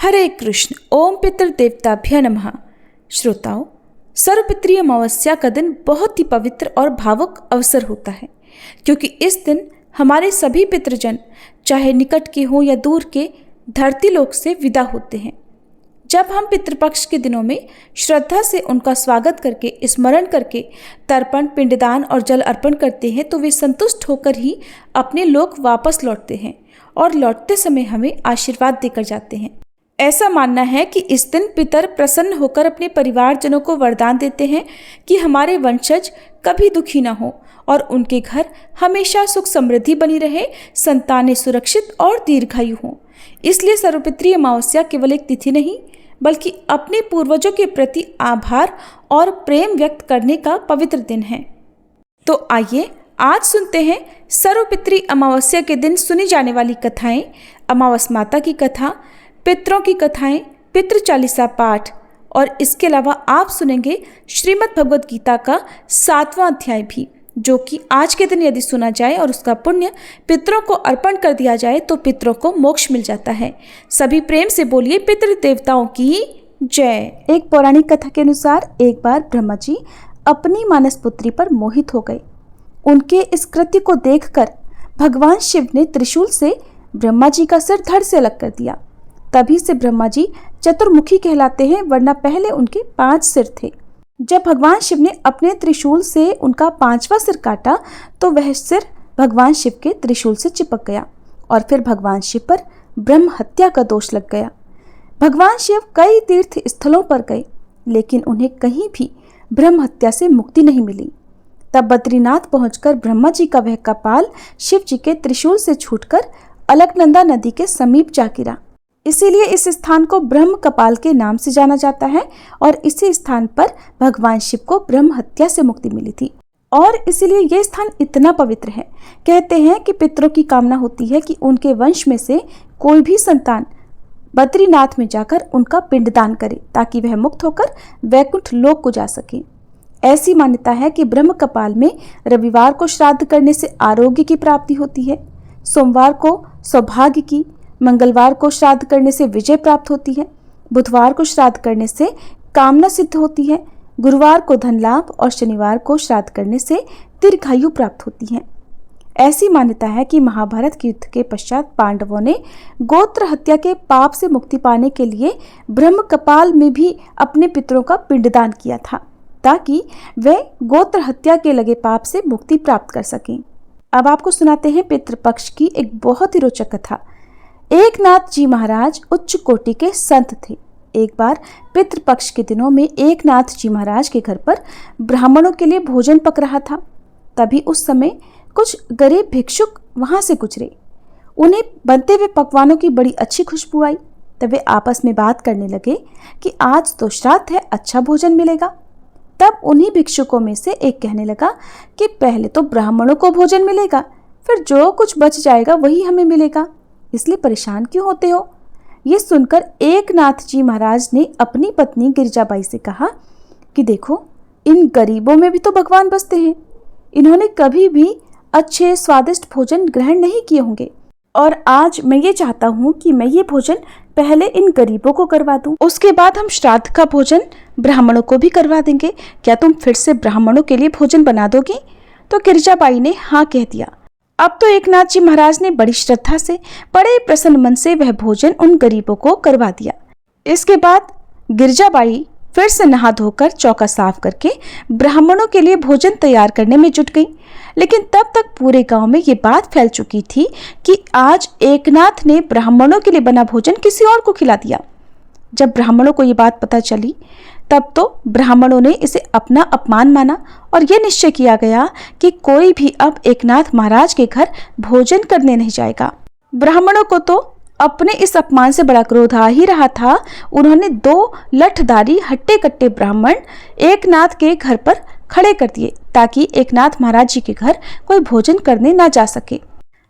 हरे कृष्ण। ओम पितृदेवताभ्य नमः। श्रोताओं, सर्वपितृ अमावस्या का दिन बहुत ही पवित्र और भावुक अवसर होता है, क्योंकि इस दिन हमारे सभी पितृजन, चाहे निकट के हों या दूर के, धरती लोक से विदा होते हैं। जब हम पितृपक्ष के दिनों में श्रद्धा से उनका स्वागत करके, स्मरण करके तर्पण, पिंडदान और जल अर्पण करते हैं, तो वे संतुष्ट होकर ही अपने लोक वापस लौटते हैं और लौटते समय हमें आशीर्वाद देकर जाते हैं। ऐसा मानना है कि इस दिन पितर प्रसन्न होकर अपने परिवारजनों को वरदान देते हैं कि हमारे वंशज कभी दुखी न हो और उनके घर हमेशा सुख समृद्धि बनी रहे, संतानें सुरक्षित और दीर्घायु हों। इसलिए सर्वपितृ अमावस्या केवल एक तिथि नहीं, बल्कि अपने पूर्वजों के प्रति आभार और प्रेम व्यक्त करने का पवित्र दिन है। तो आइए आज सुनते हैं सर्वपितृ अमावस्या के दिन सुनी जाने वाली कथाएं, अमावस माता की कथा, पितरों की कथाएं, पितृ चालीसा पाठ, और इसके अलावा आप सुनेंगे श्रीमद् भगवद गीता का 7वां अध्याय भी, जो कि आज के दिन यदि सुना जाए और उसका पुण्य पितरों को अर्पण कर दिया जाए तो पितरों को मोक्ष मिल जाता है। सभी प्रेम से बोलिए पितृ देवताओं की जय। एक पौराणिक कथा के अनुसार एक बार ब्रह्मा जी अपनी मानस पुत्री पर मोहित हो गए। उनके इस कृत्य को देखकर भगवान शिव ने त्रिशूल से ब्रह्मा जी का सिर धड़ से अलग कर दिया। तभी से ब्रह्मा जी चतुर्मुखी कहलाते हैं, वरना पहले उनके 5 सिर थे। जब भगवान शिव ने अपने त्रिशूल से उनका 5वां सिर काटा तो वह सिर भगवान शिव के त्रिशूल से चिपक गया और फिर भगवान शिव पर ब्रह्म हत्या का दोष लग गया। भगवान शिव कई तीर्थ स्थलों पर गए, लेकिन उन्हें कहीं भी ब्रह्म हत्या से मुक्ति नहीं मिली। तब बद्रीनाथ पहुंचकर ब्रह्मा जी का वह कपाल शिव जी के त्रिशूल से छूटकर अलकनंदा नदी के समीप जा गिरा। इसीलिए इस स्थान को ब्रह्म कपाल के नाम से जाना जाता है और इसी स्थान पर भगवान शिव को ब्रह्म हत्या से मुक्ति मिली थी और इसीलिए यह स्थान इतना पवित्र है। कहते हैं कि पितरों की कामना होती है कि उनके वंश में से कोई भी संतान बद्रीनाथ में जाकर उनका पिंडदान करे, ताकि वह मुक्त होकर वैकुंठ लोक को जा सके। ऐसी मान्यता है कि ब्रह्म कपाल में रविवार को श्राद्ध करने से आरोग्य की प्राप्ति होती है, सोमवार को सौभाग्य की, मंगलवार को श्राद्ध करने से विजय प्राप्त होती है, बुधवार को श्राद्ध करने से कामना सिद्ध होती है, गुरुवार को धन लाभ और शनिवार को श्राद्ध करने से दीर्घायु प्राप्त होती है। ऐसी मान्यता है कि महाभारत के युद्ध के पश्चात पांडवों ने गोत्र हत्या के पाप से मुक्ति पाने के लिए ब्रह्म कपाल में भी अपने पितरों का पिंडदान किया था, ताकि वे गोत्र हत्या के लगे पाप से मुक्ति प्राप्त कर सकें। अब आपको सुनाते हैं पितृपक्ष की एक बहुत ही रोचक कथा। एकनाथ जी महाराज उच्च कोटि के संत थे। एक बार पितृपक्ष के दिनों में एकनाथ जी महाराज के घर पर ब्राह्मणों के लिए भोजन पक रहा था। तभी उस समय कुछ गरीब भिक्षुक वहां से गुजरे। उन्हें बनते हुए पकवानों की बड़ी अच्छी खुशबू आई। तब वे आपस में बात करने लगे कि आज तो श्राद्ध है, अच्छा भोजन मिलेगा। तब उन्हीं भिक्षुकों में से एक कहने लगा कि पहले तो ब्राह्मणों को भोजन मिलेगा, फिर जो कुछ बच जाएगा वही हमें मिलेगा, इसलिए परेशान क्यों होते हो। ये सुनकर एकनाथ जी महाराज ने अपनी पत्नी गिरजाबाई से कहा कि देखो, इन गरीबों में भी तो भगवान बसते हैं। इन्होंने कभी भी अच्छे स्वादिष्ट भोजन ग्रहण नहीं किए होंगे और आज मैं ये चाहता हूँ कि मैं ये भोजन पहले इन गरीबों को करवा दूं, उसके बाद हम श्राद्ध का भोजन ब्राह्मणों को भी करवा देंगे। क्या तुम फिर से ब्राह्मणों के लिए भोजन बना दोगी? तो गिरजाबाई ने हाँ कह दिया। अब तो एकनाथ जी महाराज ने बड़ी श्रद्धा से, बड़े प्रसन्न मन से वह भोजन उन गरीबों को करवा दिया। इसके बाद गिरजाबाई फिर से नहा धोकर चौका साफ करके ब्राह्मणों के लिए भोजन तैयार करने में जुट गई। लेकिन तब तक पूरे गांव में ये बात फैल चुकी थी कि आज एकनाथ ने ब्राह्मणों के लिए बना भोजन किसी और को खिला दिया। जब ब्राह्मणों को ये बात पता चली, तब तो ब्राह्मणों ने इसे अपना अपमान माना और यह निश्चय किया गया कि कोई भी अब एकनाथ महाराज के घर भोजन करने नहीं जाएगा। ब्राह्मणों को तो अपने इस अपमान से बड़ा क्रोध आ ही रहा था। उन्होंने 2 लठधारी हट्टे कट्टे ब्राह्मण एकनाथ के घर पर खड़े कर दिए, ताकि एकनाथ महाराज जी के घर कोई भोजन करने ना जा सके।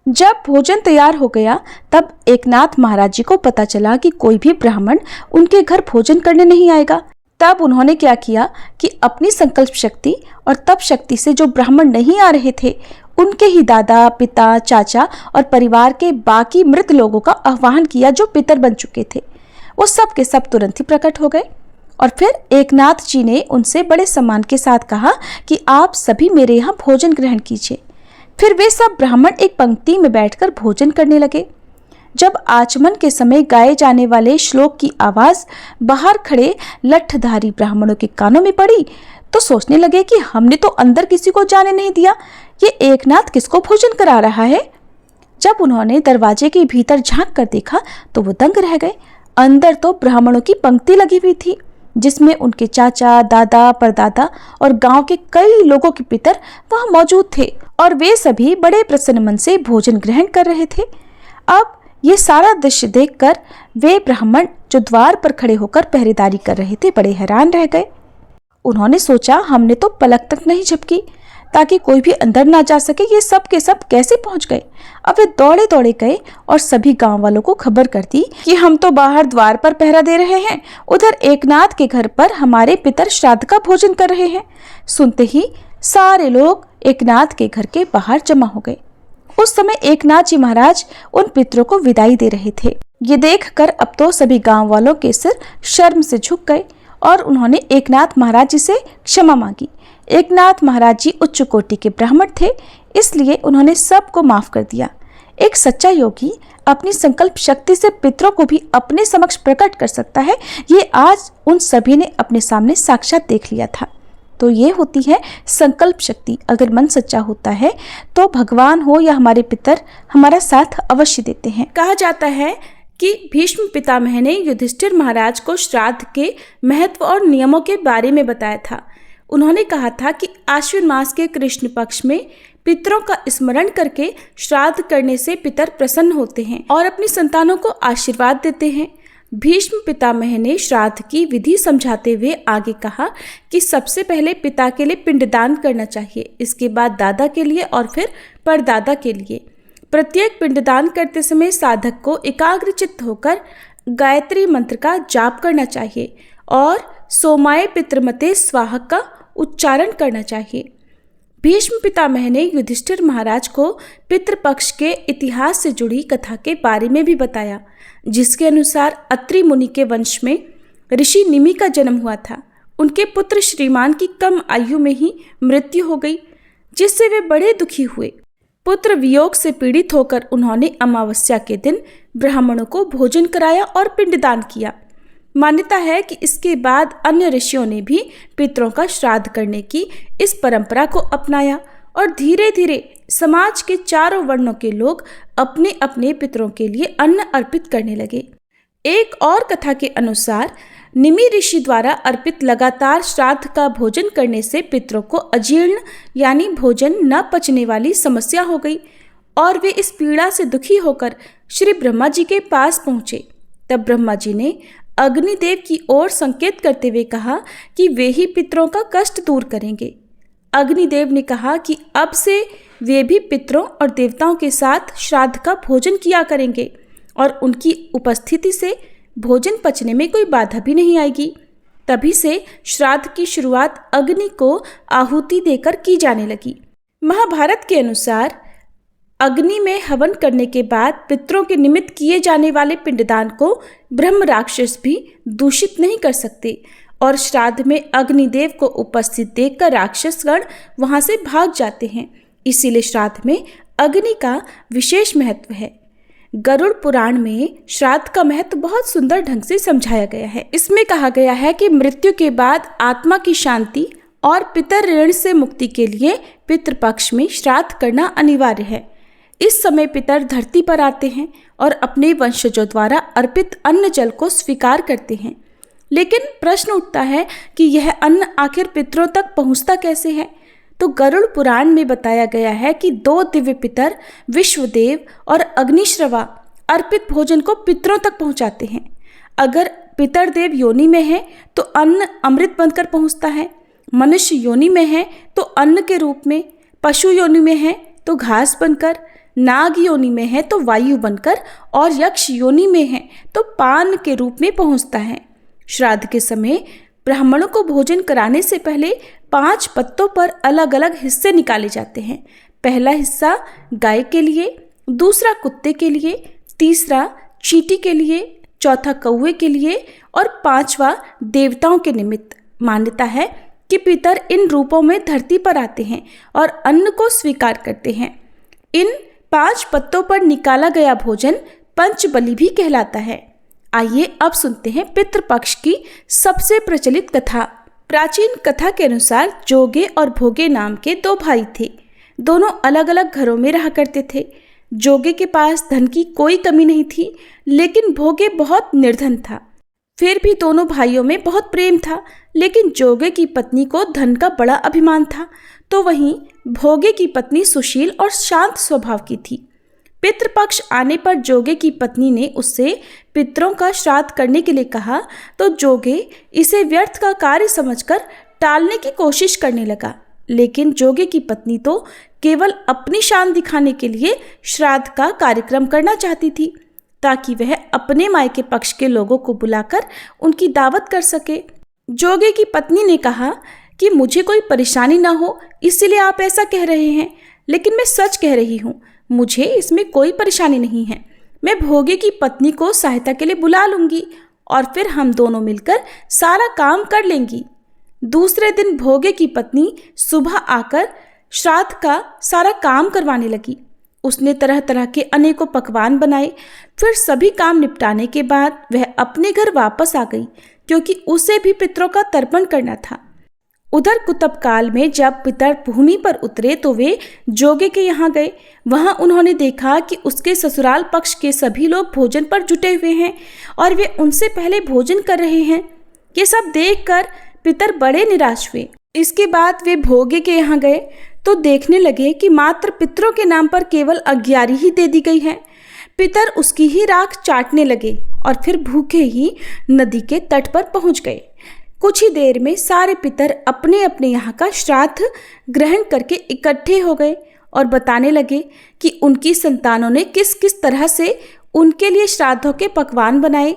जब भोजन तैयार हो गया, तब एकनाथ महाराज जी को पता चला कि कोई भी ब्राह्मण उनके घर भोजन करने नहीं आएगा। तब उन्होंने क्या किया कि अपनी संकल्प शक्ति और तप शक्ति से जो ब्राह्मण नहीं आ रहे थे, उनके ही दादा, पिता, चाचा और परिवार के बाकी मृत लोगों का आह्वान किया जो पितर बन चुके थे। वो सब के सब तुरंत ही प्रकट हो गए। और फिर एकनाथ जी ने उनसे बड़े सम्मान के साथ कहा कि आप सभी मेरे यहाँ भोजन ग्रहण कीजिए। फिर वे सब ब्राह्मण एक पंक्ति में बैठकर भोजन करने लगे। जब आचमन के समय गाए जाने वाले श्लोक की आवाज बाहर खड़े लठधारी ब्राह्मणों के कानों में पड़ी तो सोचने लगे कि हमने तो अंदर किसी को जाने नहीं दिया, ये एकनाथ किसको भोजन करा रहा है। जब उन्होंने दरवाजे के भीतर झांक कर देखा तो वो दंग रह गए। अंदर तो ब्राह्मणों की पंक्ति लगी हुई थी जिसमें उनके चाचा, दादा, परदादा और गांव के कई लोगों के पितर वहां मौजूद थे और वे सभी बड़े प्रसन्न मन से भोजन ग्रहण कर रहे थे। अब ये सारा दृश्य देखकर वे ब्राह्मण जो द्वार पर खड़े होकर पहरेदारी कर रहे थे बड़े हैरान रह गए। उन्होंने सोचा हमने तो पलक तक नहीं झपकी ताकि कोई भी अंदर ना जा सके, ये सब के सब कैसे पहुंच गए। अब वे दौड़े दौड़े गए और सभी गांव वालों को खबर कर दी कि हम तो बाहर द्वार पर पहरा दे रहे हैं, उधर एकनाथ के घर पर हमारे पितर श्राद्ध का भोजन कर रहे हैं। सुनते ही सारे लोग एकनाथ के घर के बाहर जमा हो गए। उस समय एकनाथ जी महाराज उन पितरों को विदाई दे रहे थे। ये देखकर अब तो सभी गांव वालों के सिर शर्म से झुक गए और उन्होंने एकनाथ महाराज जी से क्षमा मांगी। एकनाथ महाराज जी उच्च कोटि के ब्राह्मण थे, इसलिए उन्होंने सबको माफ कर दिया। एक सच्चा योगी अपनी संकल्प शक्ति से पितरों को भी अपने समक्ष प्रकट कर सकता है, ये आज उन सभी ने अपने सामने साक्षात देख लिया था। तो ये होती है संकल्प शक्ति। अगर मन सच्चा होता है तो भगवान हो या हमारे पितर हमारा साथ अवश्य देते हैं। कहा जाता है कि भीष्म पितामह ने युधिष्ठिर महाराज को श्राद्ध के महत्व और नियमों के बारे में बताया था। उन्होंने कहा था कि आश्विन मास के कृष्ण पक्ष में पितरों का स्मरण करके श्राद्ध करने से पितर प्रसन्न होते हैं और अपनी संतानों को आशीर्वाद देते हैं। भीष्म पितामह ने श्राद्ध की विधि समझाते हुए आगे कहा कि सबसे पहले पिता के लिए पिंडदान करना चाहिए, इसके बाद दादा के लिए और फिर परदादा के लिए। प्रत्येक पिंडदान करते समय साधक को एकाग्रचित्त होकर गायत्री मंत्र का जाप करना चाहिए और सोमाय पितृमते स्वाहा का उच्चारण करना चाहिए। भीष्म पितामह ने युधिष्ठिर महाराज को पितृपक्ष के इतिहास से जुड़ी कथा के बारे में भी बताया, जिसके अनुसार अत्रि मुनि के वंश में ऋषि निमि का जन्म हुआ था। उनके पुत्र श्रीमान की कम आयु में ही मृत्यु हो गई, जिससे वे बड़े दुखी हुए। पुत्र वियोग से पीड़ित होकर उन्होंने अमावस्या के दिन ब्राह्मणों को भोजन कराया और पिंडदान किया। मान्यता है कि इसके बाद अन्य ऋषियों ने भी पितरों का श्राद्ध करने की इस परंपरा को अपनाया और धीरे धीरे समाज के चारों वर्णों के लोग अपने अपने पितरों के लिए अन्न अर्पित करने लगे। एक और कथा के अनुसार निमि ऋषि द्वारा अर्पित लगातार श्राद्ध का भोजन करने से पितरों को अजीर्ण यानी भोजन न पचने वाली समस्या हो गई और वे इस पीड़ा से दुखी होकर श्री ब्रह्मा जी के पास पहुंचे। तब ब्रह्मा जी ने अग्निदेव की ओर संकेत करते हुए कहा कि वे ही पितरों का कष्ट दूर करेंगे। अग्निदेव ने कहा कि अब से वे भी पितरों और देवताओं के साथ श्राद्ध का भोजन किया करेंगे और उनकी उपस्थिति से भोजन पचने में कोई बाधा भी नहीं आएगी। तभी से श्राद्ध की शुरुआत अग्नि को आहुति देकर की जाने लगी। महाभारत के अनुसार अग्नि में हवन करने के बाद पितरों के निमित्त किए जाने वाले पिंडदान को ब्रह्म राक्षस भी दूषित नहीं कर सकते और श्राद्ध में अग्निदेव को उपस्थित देखकर राक्षसगण वहां से भाग जाते हैं। इसीलिए श्राद्ध में अग्नि का विशेष महत्व है। गरुड़ पुराण में श्राद्ध का महत्व बहुत सुंदर ढंग से समझाया गया है। इसमें कहा गया है कि मृत्यु के बाद आत्मा की शांति और पितर ऋण से मुक्ति के लिए पितृपक्ष में श्राद्ध करना अनिवार्य है। इस समय पितर धरती पर आते हैं और अपने वंशजों द्वारा अर्पित अन्न जल को स्वीकार करते हैं। लेकिन प्रश्न उठता है कि यह अन्न आखिर पितरों तक पहुंचता कैसे है। तो गरुड़ पुराण में बताया गया है कि 2 दिव्य पितर विश्वदेव और अग्निश्रवा अर्पित भोजन को पितरों तक पहुंचाते हैं। अगर पितर देव योनि में है तो अन्न अमृत बनकर पहुंचता है, मनुष्य योनि में है तो अन्न के रूप में, पशु योनि में है तो घास बनकर, नाग योनि में है तो वायु बनकर और यक्ष योनि में है तो पान के रूप में पहुंचता है। श्राद्ध के समय ब्राह्मणों को भोजन कराने से पहले 5 पत्तों पर अलग अलग हिस्से निकाले जाते हैं। पहला हिस्सा गाय के लिए, दूसरा कुत्ते के लिए, तीसरा चींटी के लिए, चौथा कौवे के लिए और पांचवा देवताओं के निमित्त। मान्यता है कि पितर इन रूपों में धरती पर आते हैं और अन्न को स्वीकार करते हैं। इन 5 पत्तों पर निकाला गया भोजन पंचबलि भी कहलाता है। आइए अब सुनते हैं पितृपक्ष की सबसे प्रचलित कथा। प्राचीन कथा के अनुसार जोगे और भोगे नाम के 2 भाई थे। दोनों अलग अलग घरों में रहा करते थे। जोगे के पास धन की कोई कमी नहीं थी, लेकिन भोगे बहुत निर्धन था। फिर भी दोनों भाइयों में बहुत प्रेम था, लेकिन जोगे की पत्नी को धन का बड़ा अभिमान था, तो वहीं भोगे की पत्नी सुशील और शांत स्वभाव की थी। पितृपक्ष आने पर जोगे की पत्नी ने उससे पितरों का श्राद्ध करने के लिए कहा, तो जोगे इसे व्यर्थ का कार्य समझकर टालने की कोशिश करने लगा। लेकिन जोगे की पत्नी तो केवल अपनी शान दिखाने के लिए श्राद्ध का कार्यक्रम करना चाहती थी, ताकि वह अपने मायके पक्ष के लोगों को बुलाकर उनकी दावत कर सके। जोगे की पत्नी ने कहा कि मुझे कोई परेशानी ना हो, इसलिए आप ऐसा कह रहे हैं, लेकिन मैं सच कह रही हूँ, मुझे इसमें कोई परेशानी नहीं है। मैं भोगे की पत्नी को सहायता के लिए बुला लूंगी और फिर हम दोनों मिलकर सारा काम कर लेंगी। दूसरे दिन भोगे की पत्नी सुबह आकर श्राद्ध का सारा काम करवाने लगी। उसने तरह तरह के अनेकों पकवान बनाए। फिर सभी काम निपटाने के बाद वह अपने घर वापस आ गई, क्योंकि उसे भी पितरों का तर्पण करना था। उधर कुतब काल में जब पितर भूमि पर उतरे तो वे जोगे के यहाँ गए। वहां उन्होंने देखा कि उसके ससुराल पक्ष के सभी लोग भोजन पर जुटे हुए हैं और वे उनसे पहले भोजन कर रहे हैं। ये सब देखकर पितर बड़े निराश हुए। इसके बाद वे भोगे के यहाँ गए तो देखने लगे कि मात्र पितरों के नाम पर केवल 11 ही दे दी गई है। पितर उसकी ही राख चाटने लगे और फिर भूखे ही नदी के तट पर पहुंच गए। कुछ ही देर में सारे पितर अपने अपने यहाँ का श्राद्ध ग्रहण करके इकट्ठे हो गए और बताने लगे कि उनकी संतानों ने किस किस तरह से उनके लिए श्राद्धों के पकवान बनाए,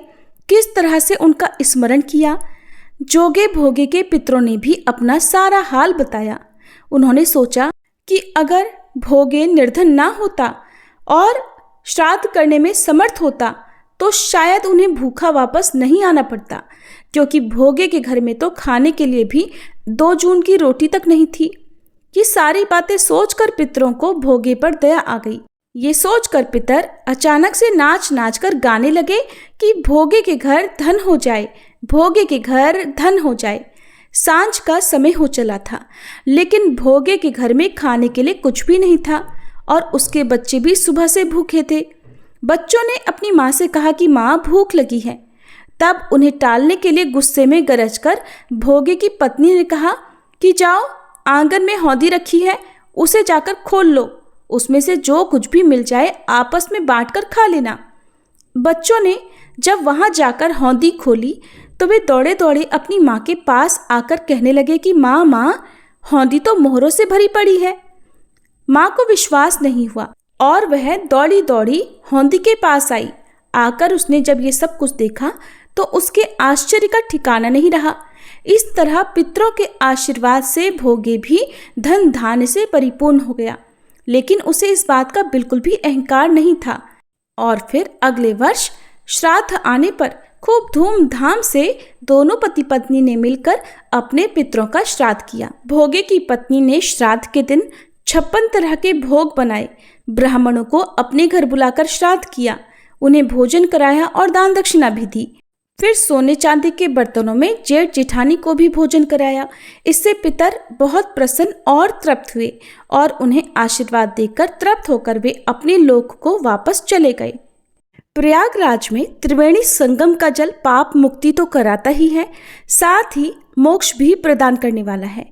किस तरह से उनका स्मरण किया। जोगे भोगे के पितरों ने भी अपना सारा हाल बताया। उन्होंने सोचा कि अगर भोगे निर्धन ना होता और श्राद्ध करने में समर्थ होता तो शायद उन्हें भूखा वापस नहीं आना पड़ता, क्योंकि भोगे के घर में तो खाने के लिए भी 2 जून की रोटी तक नहीं थी। ये सारी बातें सोचकर पितरों को भोगे पर दया आ गई। ये सोचकर पितर अचानक से नाच नाच कर गाने लगे कि भोगे के घर धन हो जाए, भोगे के घर धन हो जाए। सांझ का समय हो चला था, लेकिन भोगे के घर में खाने के लिए कुछ भी नहीं था और उसके बच्चे भी सुबह से भूखे थे। बच्चों ने अपनी माँ से कहा कि माँ, भूख लगी है। तब उन्हें टालने के लिए गुस्से में गरजकर भोगे की पत्नी ने कहा कि जाओ, आंगन में हौदी रखी है, उसे जाकर खोल लो, उसमें से जो कुछ भी मिल जाए आपस में बांटकर खा लेना। बच्चों ने जब वहां जाकर हौदी खोली तो वे दौड़े दौड़े अपनी माँ के पास आकर कहने लगे कि माँ माँ, हौदी तो मोहरों से भरी पड़ी है। माँ को विश्वास नहीं हुआ और वह दौड़ी दौड़ी हौदी के पास आई। आकर उसने जब ये सब कुछ देखा तो उसके आश्चर्य का ठिकाना नहीं रहा। इस तरह पितरों के आशीर्वाद से भोगे भी धन धान्य से परिपूर्ण हो गया, लेकिन उसे इस बात का बिल्कुल भी अहंकार नहीं था। और फिर अगले वर्ष श्राद्ध आने पर खूब धूमधाम से दोनों पति पत्नी ने मिलकर अपने पितरों का श्राद्ध किया। भोगे की पत्नी ने श्राद्ध के दिन 56 तरह के भोग बनाए, ब्राह्मणों को अपने घर बुलाकर श्राद्ध किया, उन्हें भोजन कराया और दान दक्षिणा भी दी। फिर सोने चांदी के बर्तनों में जेठ जेठानी को भी भोजन कराया। इससे पितर बहुत प्रसन्न और तृप्त हुए और उन्हें आशीर्वाद देकर तृप्त होकर वे अपने लोक को वापस चले गए। प्रयागराज में त्रिवेणी संगम का जल पाप मुक्ति तो कराता ही है, साथ ही मोक्ष भी प्रदान करने वाला है।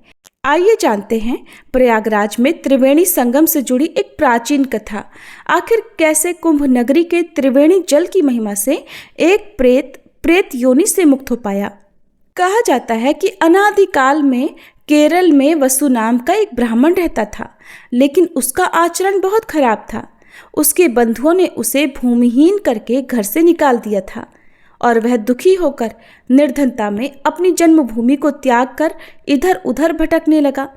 आइए जानते हैं प्रयागराज में त्रिवेणी संगम से जुड़ी एक प्राचीन कथा। आखिर कैसे कुंभ नगरी के त्रिवेणी जल की महिमा से एक प्रेत योनि से मुक्त हो पाया। कहा जाता है कि अनादिकाल में केरल में वसु नाम का एक ब्राह्मण रहता था, लेकिन उसका आचरण बहुत खराब था। उसके बंधुओं ने उसे भूमिहीन करके घर से निकाल दिया था और वह दुखी होकर निर्धनता में अपनी जन्मभूमि को त्याग कर इधर उधर भटकने लगा।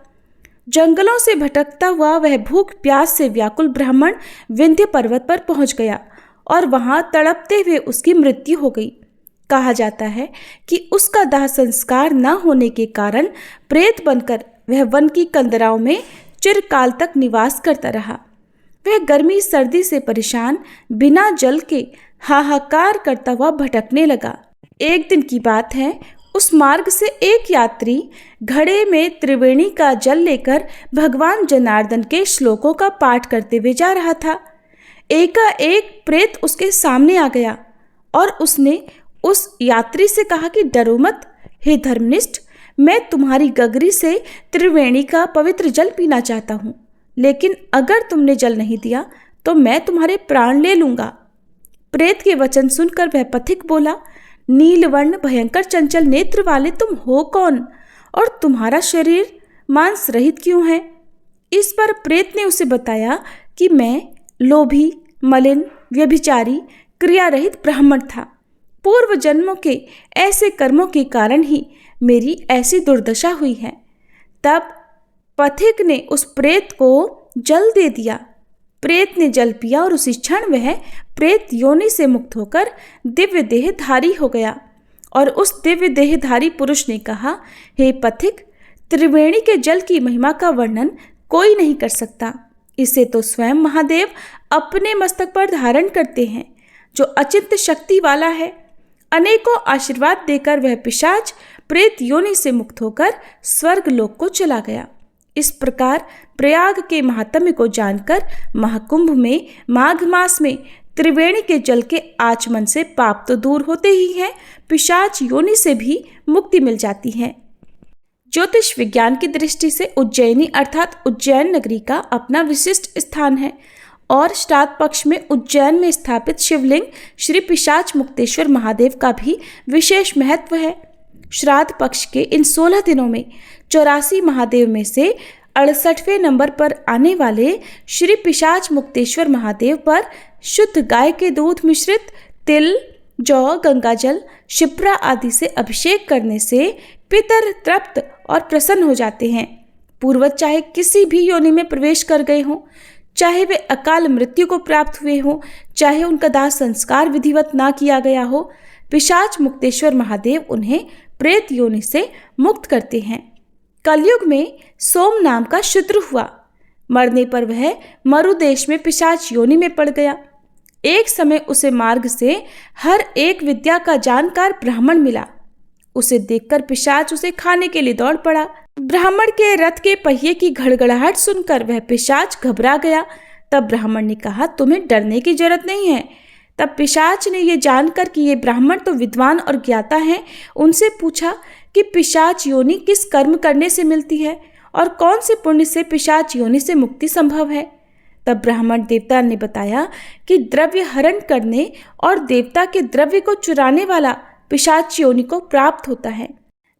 जंगलों से भटकता हुआ वह भूख प्यास से व्याकुल ब्राह्मण विंध्य पर्वत पर पहुंच गया और वहां तड़पते हुए उसकी मृत्यु हो गई। कहा जाता है कि उसका दाह संस्कार न होने के कारण प्रेत बनकर वह वन की कंदराओं में चिरकाल तक निवास करता रहा। वह गर्मी सर्दी से परेशान बिना जल के हाहाकार करता हुआ भटकने लगा। एक दिन की बात है, उस मार्ग से एक यात्री घड़े में त्रिवेणी का जल लेकर भगवान जनार्दन के श्लोकों का पाठ करते हुए जा रहा था। एकाएक प्रेत उसके सामने आ गया और उसने उस यात्री से कहा कि डरो मत, हे धर्मनिष्ठ, मैं तुम्हारी गगरी से त्रिवेणी का पवित्र जल पीना चाहता हूँ, लेकिन अगर तुमने जल नहीं दिया तो मैं तुम्हारे प्राण ले लूँगा। प्रेत के वचन सुनकर वह पथिक बोला, नीलवर्ण भयंकर चंचल नेत्र वाले तुम हो कौन और तुम्हारा शरीर मांस रहित क्यों है? इस पर प्रेत ने उसे बताया कि मैं लोभी, मलिन, व्यभिचारी, क्रिया रहित ब्राह्मण था। पूर्व जन्मों के ऐसे कर्मों के कारण ही मेरी ऐसी दुर्दशा हुई है। तब पथिक ने उस प्रेत को जल दे दिया। प्रेत ने जल पिया और उसी क्षण वह प्रेत योनि से मुक्त होकर दिव्य देहधारी हो गया। और उस दिव्य देहधारी पुरुष ने कहा, हे पथिक, त्रिवेणी के जल की महिमा का वर्णन कोई नहीं कर सकता। इसे तो स्वयं महादेव अपने मस्तक पर धारण करते हैं, जो अचिंत्य शक्ति वाला है। अनेकों आशीर्वाद देकर वह पिशाच प्रेत योनि से मुक्त होकर स्वर्ग लोक को चला गया। इस प्रकार प्रयाग के महात्म्य को जानकर महाकुंभ में माघ मास में त्रिवेणी के जल के आचमन से पाप तो दूर होते ही हैं, पिशाच योनि से भी मुक्ति मिल जाती है। ज्योतिष विज्ञान की दृष्टि से उज्जैनी अर्थात उज्जैन नगरी का अपना विशिष्ट स्थान है और श्राद्ध पक्ष में उज्जैन में स्थापित शिवलिंग श्री पिशाच मुक्तेश्वर महादेव का भी विशेष महत्व है। श्राद्ध पक्ष के इन 16 दिनों में 84 महादेव में से 68वें नंबर पर आने वाले श्री पिशाच मुक्तेश्वर महादेव पर शुद्ध गाय के दूध मिश्रित तिल, जौ, गंगाजल, शिप्रा आदि से अभिषेक करने से पितर तृप्त और प्रसन्न हो जाते हैं। पूर्वज चाहे किसी भी योनि में प्रवेश कर गए हों, चाहे वे अकाल मृत्यु को प्राप्त हुए हों, चाहे उनका दाह संस्कार विधिवत ना किया गया हो, पिशाच मुक्तेश्वर महादेव उन्हें प्रेत योनि से मुक्त करते हैं। कलयुग में सोम नाम का शूद्र हुआ। मरने पर वह मरु देश में पिशाच योनि में पड़ गया। एक समय उसे मार्ग से हर एक विद्या का जानकार ब्राह्मण मिला। उसे देखकर पिशाच उसे खाने के लिए दौड़ पड़ा। ब्राह्मण के रथ के पहिए की घड़घड़ाहट सुनकर वह पिशाच घबरा गया। तब ब्राह्मण ने कहा, तुम्हें डरने की जरूरत नहीं है। तब पिशाच ने ये जानकर कि ये ब्राह्मण तो विद्वान और ज्ञाता हैं, उनसे पूछा कि पिशाच योनि किस कर्म करने से मिलती है और कौन से पुण्य से पिशाच योनि से मुक्ति संभव है। तब ब्राह्मण देवता ने बताया कि द्रव्य हरण करने और देवता के द्रव्य को चुराने वाला पिशाच योनि को प्राप्त होता है।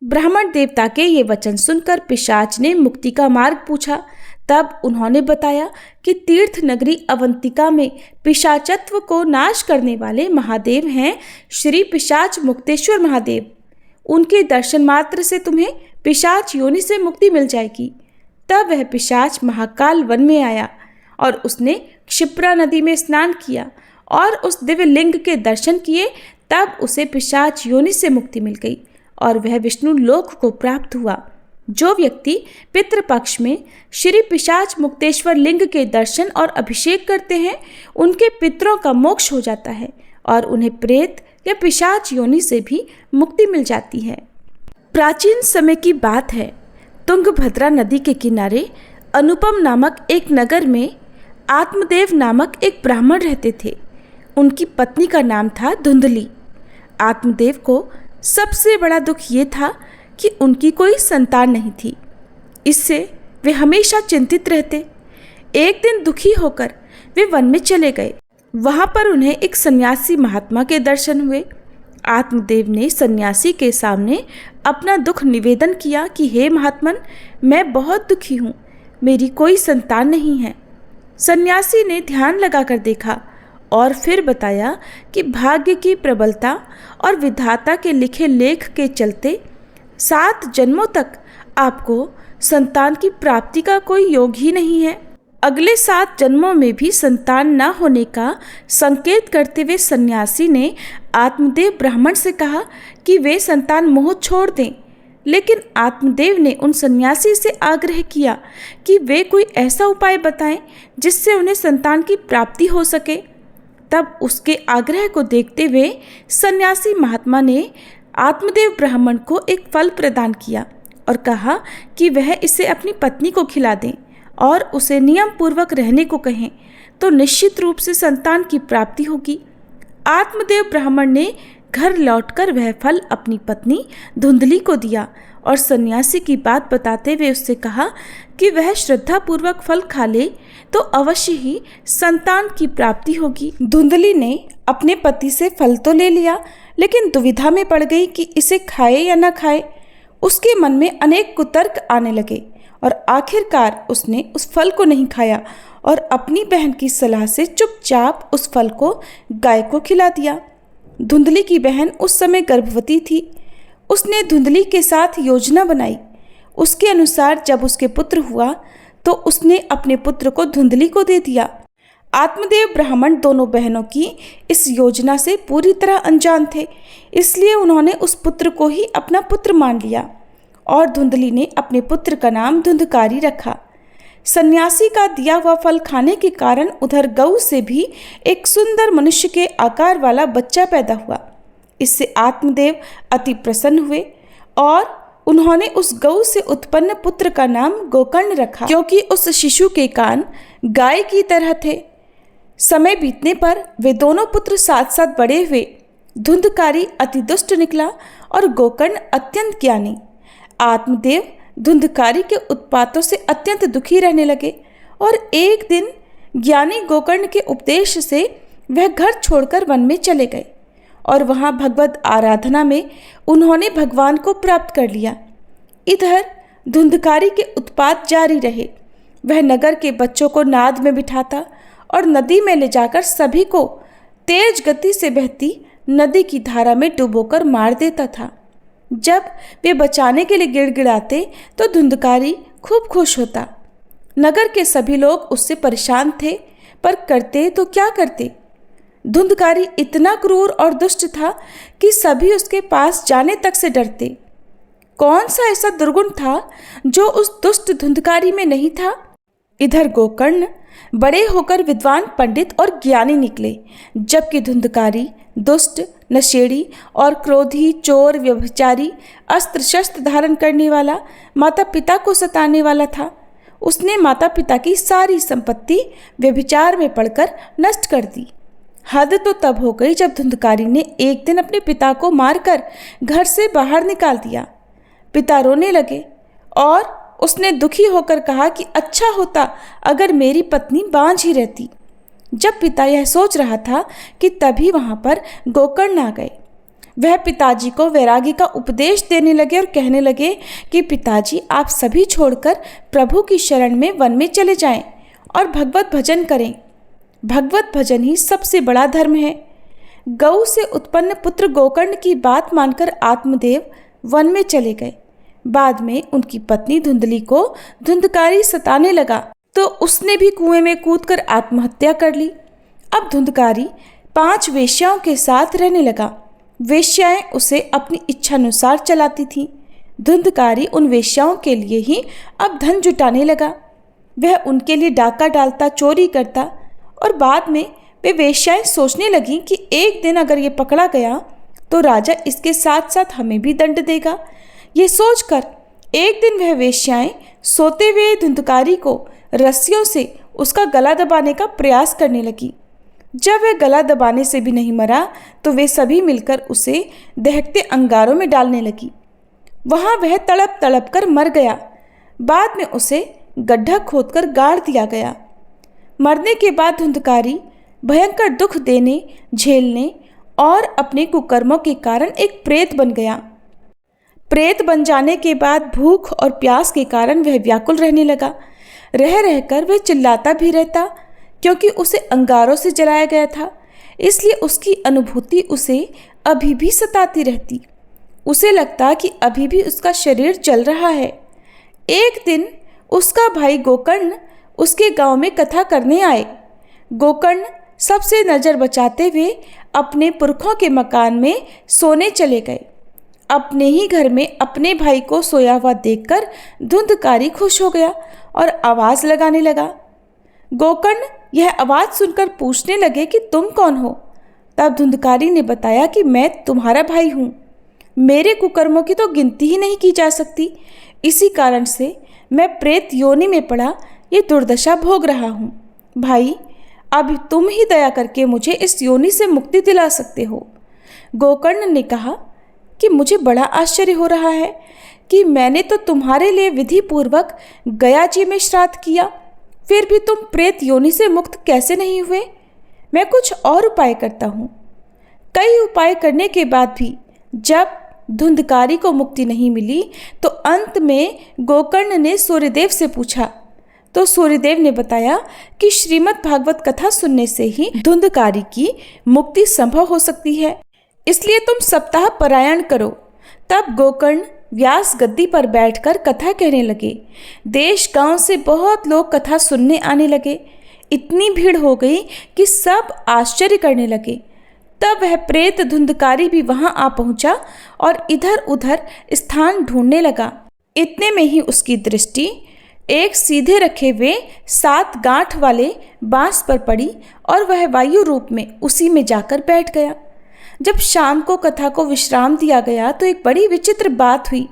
ब्राह्मण देवता के ये वचन सुनकर पिशाच ने मुक्ति का मार्ग पूछा। तब उन्होंने बताया कि तीर्थ नगरी अवंतिका में पिशाचत्व को नाश करने वाले महादेव हैं श्री पिशाच मुक्तेश्वर महादेव। उनके दर्शन मात्र से तुम्हें पिशाच योनि से मुक्ति मिल जाएगी। तब वह पिशाच महाकाल वन में आया और उसने क्षिप्रा नदी में स्नान किया और उस दिव्य लिंग के दर्शन किए। तब उसे पिशाच योनि से मुक्ति मिल गई और वह विष्णु लोक को प्राप्त हुआ। जो व्यक्ति पितृपक्ष में श्री पिशाच मुक्तेश्वर लिंग के दर्शन और अभिषेक करते हैं, उनके पितरों का मोक्ष हो जाता है और उन्हें प्रेत या पिशाच योनि से भी मुक्ति मिल जाती है। प्राचीन समय की बात है, तुंगभद्रा नदी के किनारे अनुपम नामक एक नगर में आत्मदेव नामक एक ब्राह्मण रहते थे। उनकी पत्नी का नाम था धुंधली। आत्मदेव को सबसे बड़ा दुख ये था कि उनकी कोई संतान नहीं थी। इससे वे हमेशा चिंतित रहते। एक दिन दुखी होकर वे वन में चले गए। वहाँ पर उन्हें एक सन्यासी महात्मा के दर्शन हुए। आत्मदेव ने सन्यासी के सामने अपना दुख निवेदन किया कि हे महात्मन, मैं बहुत दुखी हूँ, मेरी कोई संतान नहीं है। सन्यासी ने ध्यान लगाकर देखा और फिर बताया कि भाग्य की प्रबलता और विधाता के लिखे लेख के चलते 7 जन्मों तक आपको संतान की प्राप्ति का कोई योग ही नहीं है। अगले 7 जन्मों में भी संतान न होने का संकेत करते हुए सन्यासी ने आत्मदेव ब्राह्मण से कहा कि वे संतान मोह छोड़ दें। लेकिन आत्मदेव ने उन सन्यासी से आग्रह किया कि वे कोई ऐसा उपाय बताएं जिससे उन्हें संतान की प्राप्ति हो सके। तब उसके आग्रह को देखते हुए सन्यासी महात्मा ने आत्मदेव ब्राह्मण को एक फल प्रदान किया और कहा कि वह इसे अपनी पत्नी को खिला दें और उसे नियम पूर्वक रहने को कहें, तो निश्चित रूप से संतान की प्राप्ति होगी। आत्मदेव ब्राह्मण ने घर लौटकर वह फल अपनी पत्नी धुंधली को दिया और सन्यासी की बात बताते हुए उससे कहा कि वह श्रद्धा पूर्वक फल खा ले तो अवश्य ही संतान की प्राप्ति होगी। धुंधली ने अपने पति से फल तो ले लिया, लेकिन दुविधा में पड़ गई कि इसे खाए या न खाए। उसके मन में अनेक कुतर्क आने लगे और आखिरकार उसने उस फल को नहीं खाया और अपनी बहन की सलाह से चुपचाप उस फल को गाय को खिला दिया। धुंधली की बहन उस समय गर्भवती थी। उसने धुंधली के साथ योजना बनाई। उसके अनुसार जब उसके पुत्र हुआ तो उसने अपने पुत्र को धुंधली को दे दिया। आत्मदेव ब्राह्मण दोनों बहनों की इस योजना से पूरी तरह अनजान थे, इसलिए उन्होंने उस पुत्र को ही अपना पुत्र मान लिया और धुंधली ने अपने पुत्र का नाम धुंधकारी रखा। सन्यासी का दिया हुआ फल खाने के कारण उधर गऊ से भी एक सुंदर मनुष्य के आकार वाला बच्चा पैदा हुआ। इससे आत्मदेव अति प्रसन्न हुए और उन्होंने उस गऊ से उत्पन्न पुत्र का नाम गोकर्ण रखा, क्योंकि उस शिशु के कान गाय की तरह थे। समय बीतने पर वे दोनों पुत्र साथ साथ बड़े हुए। धुंधकारी अति दुष्ट निकला और गोकर्ण अत्यंत ज्ञानी। आत्मदेव धुंधकारी के उत्पातों से अत्यंत दुखी रहने लगे और एक दिन ज्ञानी गोकर्ण के उपदेश से वह घर छोड़कर वन में चले गए और वहां भगवत आराधना में उन्होंने भगवान को प्राप्त कर लिया। इधर धुंधकारी के उत्पात जारी रहे। वह नगर के बच्चों को नाद में बिठाता और नदी में ले जाकर सभी को तेज गति से बहती नदी की धारा में डुबोकर मार देता था। जब वे बचाने के लिए गिड़गिड़ाते तो धुंधकारी खूब खुश होता। नगर के सभी लोग उससे परेशान थे, पर करते तो क्या करते। धुंधकारी इतना क्रूर और दुष्ट था कि सभी उसके पास जाने तक से डरते। कौन सा ऐसा दुर्गुण था जो उस दुष्ट धुंधकारी में नहीं था। इधर गोकर्ण बड़े होकर विद्वान पंडित और ज्ञानी निकले, जबकि धुंधकारी दुष्ट, नशेड़ी और क्रोधी, चोर, व्यभिचारी, अस्त्र शस्त्र धारण करने वाला, माता पिता को सताने वाला था। उसने माता पिता की सारी संपत्ति व्यभिचार में पड़कर नष्ट कर दी। हद तो तब हो गई जब धुंधकारी ने एक दिन अपने पिता को मारकर घर से बाहर निकाल दिया। पिता रोने लगे और उसने दुखी होकर कहा कि अच्छा होता अगर मेरी पत्नी बांझ ही रहती। जब पिता यह सोच रहा था कि तभी वहां पर गोकर्ण आ गए। वह पिताजी को वैरागी का उपदेश देने लगे और कहने लगे कि पिताजी, आप सभी छोड़कर प्रभु की शरण में वन में चले जाएं और भगवत भजन करें। भगवत भजन ही सबसे बड़ा धर्म है। गऊ से उत्पन्न पुत्र गोकर्ण की बात मानकर आत्मदेव वन में चले गए। बाद में उनकी पत्नी धुंधली को धुंधकारी सताने लगा तो उसने भी कुएं में कूदकर आत्महत्या कर ली। अब धुंधकारी 5 वेश्याओं के साथ रहने लगा। वेश्याएं उसे अपनी इच्छानुसार चलाती थीं। धुंधकारी उन वेश्याओं के लिए ही अब धन जुटाने लगा। वह उनके लिए डाका डालता, चोरी करता और बाद में वे वेश्याएं सोचने लगीं कि एक दिन अगर ये पकड़ा गया तो राजा इसके साथ साथ हमें भी दंड देगा। ये सोचकर एक दिन वह वेश्याएं सोते हुए धुंधकारी को रस्सियों से उसका गला दबाने का प्रयास करने लगी। जब वह गला दबाने से भी नहीं मरा तो वे सभी मिलकर उसे दहकते अंगारों में डालने लगी। वहां वह तड़प तड़प कर मर गया। बाद में उसे गड्ढा खोदकर गाड़ दिया गया। मरने के बाद धुंधकारी भयंकर दुख देने, झेलने और अपने कुकर्मों के कारण एक प्रेत बन गया। प्रेत बन जाने के बाद भूख और प्यास के कारण वह व्याकुल रहने लगा। रह रहकर वह चिल्लाता भी रहता, क्योंकि उसे अंगारों से जलाया गया था। इसलिए उसकी अनुभूति उसे अभी भी सताती रहती। उसे लगता कि अभी भी उसका शरीर जल रहा है। एक दिन उसका भाई गोकर्ण उसके गांव में कथा करने आए। गोकर्ण सबसे नज़र बचाते हुए अपने पुरखों के मकान में सोने चले गए। अपने ही घर में अपने भाई को सोया हुआ देखकर धुंधकारी खुश हो गया और आवाज़ लगाने लगा। गोकर्ण यह आवाज़ सुनकर पूछने लगे कि तुम कौन हो? तब धुंधकारी ने बताया कि मैं तुम्हारा भाई हूँ। मेरे कुकर्मों की तो गिनती ही नहीं की जा सकती। इसी कारण से मैं प्रेत योनि में पड़ा ये दुर्दशा भोग रहा हूँ। भाई, अब तुम ही दया करके मुझे इस योनि से मुक्ति दिला सकते हो। गोकर्ण ने कहा कि मुझे बड़ा आश्चर्य हो रहा है कि मैंने तो तुम्हारे लिए विधि पूर्वक गया जी में श्राद्ध किया, फिर भी तुम प्रेत योनि से मुक्त कैसे नहीं हुए? मैं कुछ और उपाय करता हूँ। कई उपाय करने के बाद भी जब धुंधकारी को मुक्ति नहीं मिली तो अंत में गोकर्ण ने सूर्यदेव से पूछा, तो सूर्यदेव ने बताया कि श्रीमद् भागवत कथा सुनने से ही धुंधकारी की मुक्ति संभव हो सकती है, इसलिए तुम सप्ताह पारायण करो। तब गोकर्ण व्यास गद्दी पर बैठकर कथा कहने लगे। देश गांव से बहुत लोग कथा सुनने आने लगे। इतनी भीड़ हो गई कि सब आश्चर्य करने लगे। तब वह प्रेत धुंधकारी भी वहां आ पहुंचा और इधर उधर स्थान ढूंढने लगा। इतने में ही उसकी दृष्टि एक सीधे रखे हुए 7 गांठ वाले बांस पर पड़ी और वह वायु रूप में उसी में जाकर बैठ गया। जब शाम को कथा को विश्राम दिया गया तो एक बड़ी विचित्र बात हुई।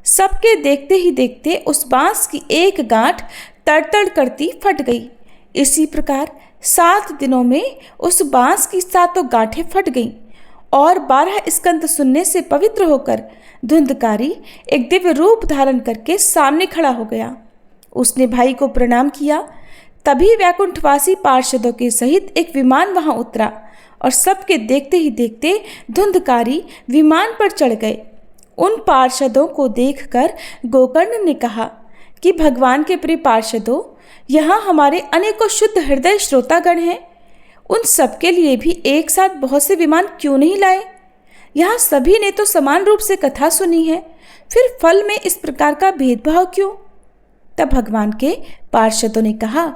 सबके देखते ही देखते उस बांस की एक गांठ तड़तड़ करती फट गई। इसी प्रकार 7 दिनों में उस बांस की 7 गांठें फट गईं और 12 स्कंद सुनने से पवित्र होकर धुंधकारी एक दिव्य रूप धारण करके सामने खड़ा हो गया। उसने भाई को प्रणाम किया। तभी वैकुंठवासी पार्षदों के सहित एक विमान वहां उतरा और सबके देखते ही देखते धुंधकारी विमान पर चढ़ गए। उन पार्षदों को देखकर गोकर्ण ने कहा कि भगवान के प्रिय पार्षदों, यहाँ हमारे अनेकों शुद्ध हृदय श्रोतागण हैं। उन सबके लिए भी एक साथ बहुत से विमान क्यों नहीं लाए? यहाँ सभी ने तो समान रूप से कथा सुनी है, फिर फल में इस प्रकार का भेदभाव क्यों? तब भगवान के पार्षदों ने कहा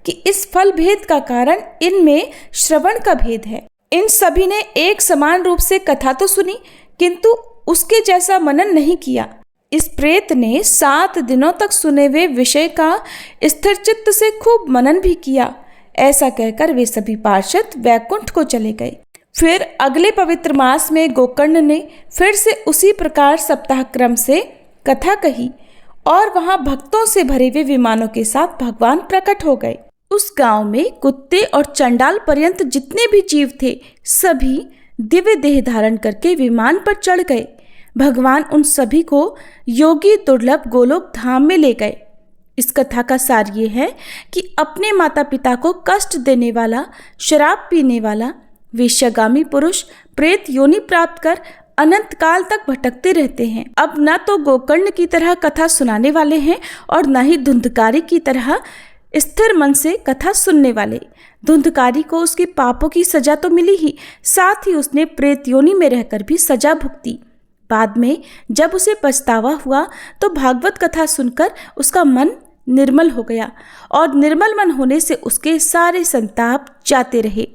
कि इस फल भेद का कारण इनमें श्रवण का भेद है। इन सभी ने एक समान रूप से कथा तो सुनी, किंतु उसके जैसा मनन नहीं किया। इस प्रेत ने 7 दिनों तक सुने हुए विषय का स्थिर चित्त से खूब मनन भी किया। ऐसा कहकर वे सभी पार्षद वैकुंठ को चले गए। फिर अगले पवित्र मास में गोकर्ण ने फिर से उसी प्रकार सप्ताह क्रम से कथा कही और वहां भक्तों से भरे हुए विमानों के साथ भगवान प्रकट हो गए। उस गांव में कुत्ते और चंडाल पर्यंत जितने भी जीव थे सभी दिव्य देह धारण करके विमान पर चढ़ गए। भगवान उन सभी को योगी दुर्लभ गोलोक धाम में ले गए। इस कथा का सार ये है कि अपने माता पिता को कष्ट देने वाला, शराब पीने वाला, वेश्यागामी पुरुष प्रेत योनि प्राप्त कर अनंत काल तक भटकते रहते हैं। अब न तो गोकर्ण की तरह कथा सुनाने वाले हैं और न ही धुंधकारी की तरह स्थिर मन से कथा सुनने वाले। धुंधकारी को उसके पापों की सजा तो मिली ही, साथ ही उसने प्रेत योनि में रहकर भी सजा भुगती। बाद में जब उसे पछतावा हुआ तो भागवत कथा सुनकर उसका मन निर्मल हो गया और निर्मल मन होने से उसके सारे संताप जाते रहे।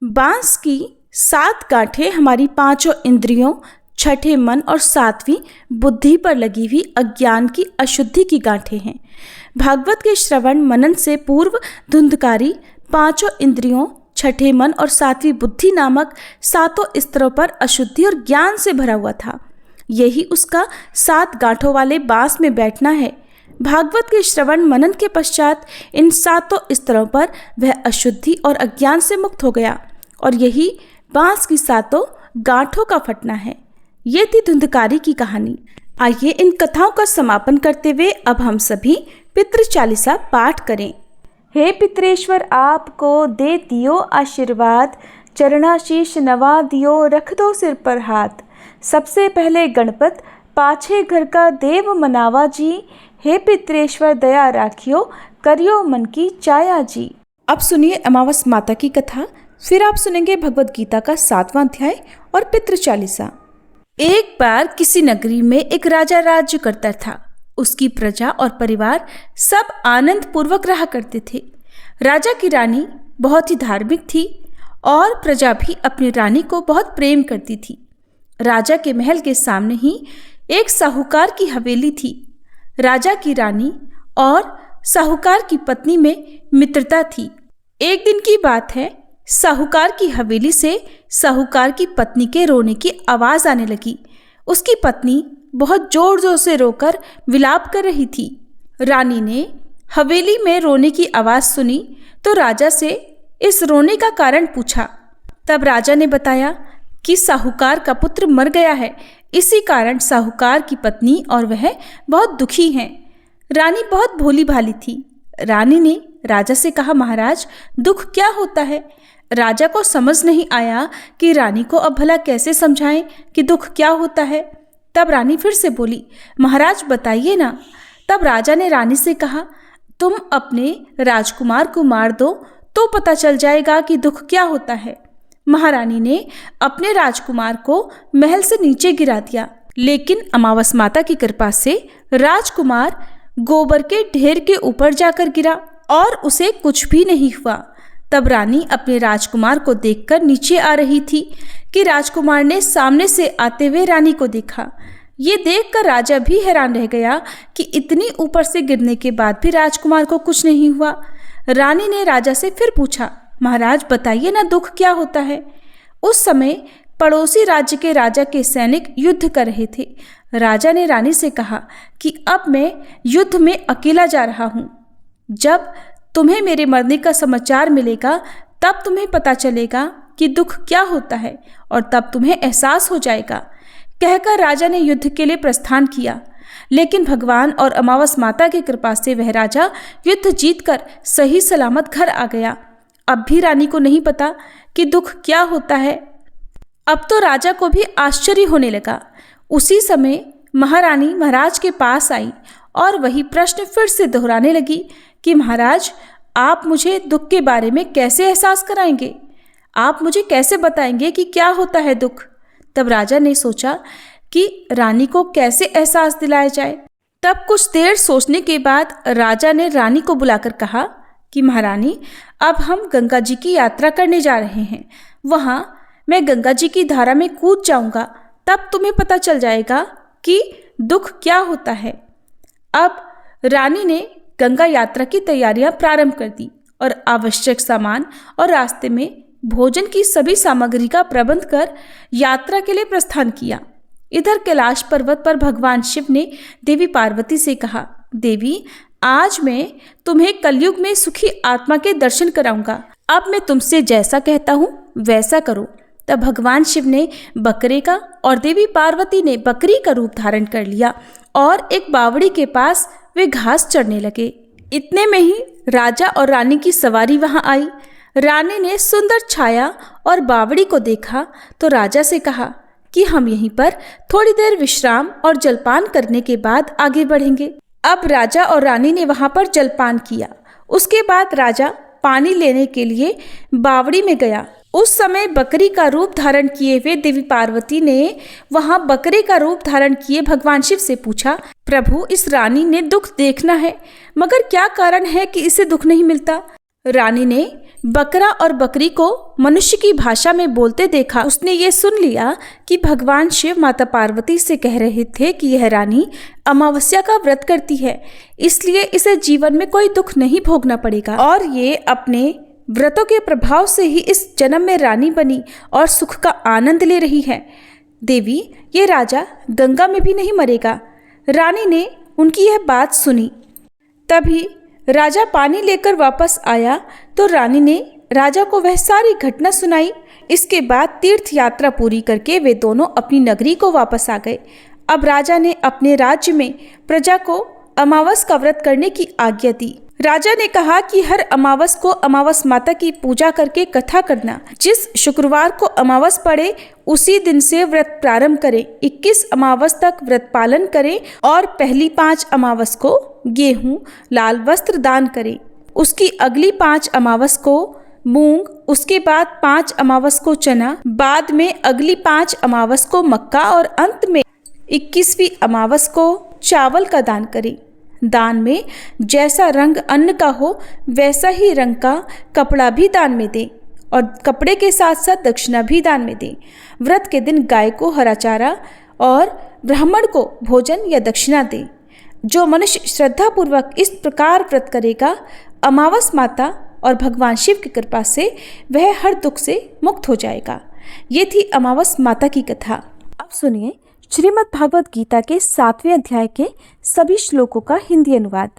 बांस की 7 गांठें हमारी 5 इंद्रियों, 6ठे मन और 7वीं बुद्धि पर लगी हुई अज्ञान की अशुद्धि की गांठें हैं। भागवत के श्रवण मनन से पूर्व धुंधकारी 5 इंद्रियों, 6ठे मन और 7वीं बुद्धि नामक 7 स्तरों पर अशुद्धि और ज्ञान से भरा हुआ था। यही उसका 7 गांठों वाले बांस में बैठना है। भागवत के श्रवण मनन के पश्चात इन 7 स्तरों पर वह अशुद्धि और अज्ञान से मुक्त हो गया और यही बांस की 7 गांठों का फटना है। ये थी धुंधकारी की कहानी। आइए इन कथाओं का समापन करते हुए अब हम सभी पितृ चालीसा पाठ करें। हे पितरेश्वर, आपको दे दियो आशीर्वाद, चरणाशीष नवा दियो, रख दो सिर पर हाथ। सबसे पहले गणपत, पाछे घर का देव मनावा जी। हे पितरेश्वर, दया राखियो, करियो मन की चाया जी। अब सुनिए अमावस माता की कथा। फिर आप सुनेंगे भगवद गीता का 7वां अध्याय और पितृ चालीसा। एक बार किसी नगरी में एक राजा राज्य करता था। उसकी प्रजा और परिवार सब आनंद पूर्वक रहा करते थे। राजा की रानी बहुत ही धार्मिक थी और प्रजा भी अपनी रानी को बहुत प्रेम करती थी। राजा के महल के सामने ही एक साहूकार की हवेली थी। राजा की रानी और साहूकार की पत्नी में मित्रता थी। एक दिन की बात है, साहूकार की हवेली से साहूकार की पत्नी के रोने की आवाज आने लगी। उसकी पत्नी बहुत जोर जोर से रोकर विलाप कर रही थी। रानी ने हवेली में रोने की आवाज सुनी तो राजा से इस रोने का कारण पूछा। तब राजा ने बताया कि साहूकार का पुत्र मर गया है, इसी कारण साहूकार की पत्नी और वह बहुत दुखी हैं। रानी बहुत भोली भाली थी। रानी ने राजा से कहा, महाराज दुख क्या होता है? राजा को समझ नहीं आया कि रानी को अब भला कैसे समझाएं कि दुख क्या होता है। तब रानी फिर से बोली, महाराज बताइए ना। तब राजा ने रानी से कहा, तुम अपने राजकुमार को मार दो तो पता चल जाएगा कि दुख क्या होता है। महारानी ने अपने राजकुमार को महल से नीचे गिरा दिया, लेकिन अमावस माता की कृपा से राजकुमार गोबर के ढेर के ऊपर जाकर गिरा और उसे कुछ भी नहीं हुआ। तब रानी अपने राजकुमार को देखकर नीचे आ रही थी कि राजकुमार ने सामने से आते हुए रानी को देखा। ये देखकर राजा भी हैरान रह गया कि इतनी ऊपर से गिरने के बाद भी राजकुमार को कुछ नहीं हुआ। रानी ने राजा से फिर पूछा, महाराज बताइए ना दुख क्या होता है। उस समय पड़ोसी राज्य के राजा के सैनिक युद्ध कर रहे थे। राजा ने रानी से कहा कि अब मैं युद्ध में अकेला जा रहा हूँ। जब तुम्हें मेरे मरने का समाचार मिलेगा तब तुम्हें पता चलेगा कि दुख क्या होता है और तब तुम्हें एहसास हो जाएगा। कहकर राजा ने युद्ध के लिए प्रस्थान किया, लेकिन भगवान और अमावस माता की कृपा से वह राजा युद्ध जीतकर सही सलामत घर आ गया। अब भी रानी को नहीं पता कि दुख क्या होता है। अब तो राजा को भी आश्चर्य होने लगा। उसी समय महारानी महाराज के पास आई और वही प्रश्न फिर से दोहराने लगी कि महाराज आप मुझे दुख के बारे में कैसे एहसास कराएंगे? आप मुझे कैसे बताएंगे कि क्या होता है दुख? तब राजा ने सोचा कि रानी को कैसे एहसास दिलाया जाए। तब कुछ देर सोचने के बाद राजा ने रानी को बुलाकर कहा कि महारानी अब हम गंगा जी की यात्रा करने जा रहे हैं। वहाँ मैं गंगा जी की धारा में कूद जाऊंगा, तब तुम्हें पता चल जाएगा कि दुख क्या होता है। अब रानी ने गंगा यात्रा की तैयारियां प्रारंभ कर दी और आवश्यक सामान और रास्ते में भोजन की सभी सामग्री का प्रबंध कर यात्रा के लिए प्रस्थान किया। इधर कैलाश पर्वत पर भगवान शिव ने देवी पार्वती से कहा, देवी आज मैं तुम्हें कलयुग में सुखी आत्मा के दर्शन कराऊंगा। अब मैं तुमसे जैसा कहता हूँ वैसा करो। तब भगवान शिव ने बकरे का और देवी पार्वती ने बकरी का रूप धारण कर लिया और एक बावड़ी के पास वे घास चढ़ने लगे। इतने में ही राजा और रानी की सवारी वहां आई। रानी ने सुंदर छाया और बावड़ी को देखा तो राजा से कहा कि हम यहीं पर थोड़ी देर विश्राम और जलपान करने के बाद आगे बढ़ेंगे। अब राजा और रानी ने वहां पर जलपान किया। उसके बाद राजा पानी लेने के लिए बावड़ी में गया। उस समय बकरी का रूप धारण किए हुए देवी पार्वती ने वहां बकरे का रूप धारण किए भगवान शिव से पूछा, प्रभु इस रानी ने दुख देखना है, मगर क्या कारण है कि इसे दुख नहीं मिलता? रानी ने बकरा और बकरी को मनुष्य की भाषा में बोलते देखा। उसने ये सुन लिया कि भगवान शिव माता पार्वती से कह रहे थे कि यह रानी अमावस्या का व्रत करती है, इसलिए इसे जीवन में कोई दुख नहीं भोगना पड़ेगा और ये अपने व्रतों के प्रभाव से ही इस जन्म में रानी बनी और सुख का आनंद ले रही है। देवी, ये राजा गंगा में भी नहीं मरेगा। रानी ने उनकी यह बात सुनी। तभी राजा पानी लेकर वापस आया तो रानी ने राजा को वह सारी घटना सुनाई। इसके बाद तीर्थ यात्रा पूरी करके वे दोनों अपनी नगरी को वापस आ गए। अब राजा ने अपने राज्य में प्रजा को अमावस का व्रत करने की आज्ञा दी। राजा ने कहा कि हर अमावस को अमावस माता की पूजा करके कथा करना। जिस शुक्रवार को अमावस पड़े उसी दिन से व्रत प्रारंभ करें। 21 अमावस तक व्रत पालन करें और पहली 5 अमावस को गेहूं लाल वस्त्र दान करें। उसकी अगली 5 अमावस को मूंग, उसके बाद 5 अमावस को चना, बाद में अगली 5 अमावस को मक्का और अंत में 21वीं अमावस को चावल का दान करें। दान में जैसा रंग अन्न का हो वैसा ही रंग का कपड़ा भी दान में दें और कपड़े के साथ साथ दक्षिणा भी दान में दें। व्रत के दिन गाय को हरा चारा और ब्राह्मण को भोजन या दक्षिणा दें। जो मनुष्य श्रद्धापूर्वक इस प्रकार व्रत करेगा, अमावस माता और भगवान शिव की कृपा से वह हर दुख से मुक्त हो जाएगा। ये थी अमावस माता की कथा। अब सुनिए श्रीमद् भागवत गीता के 7वें अध्याय के सभी श्लोकों का हिंदी अनुवाद।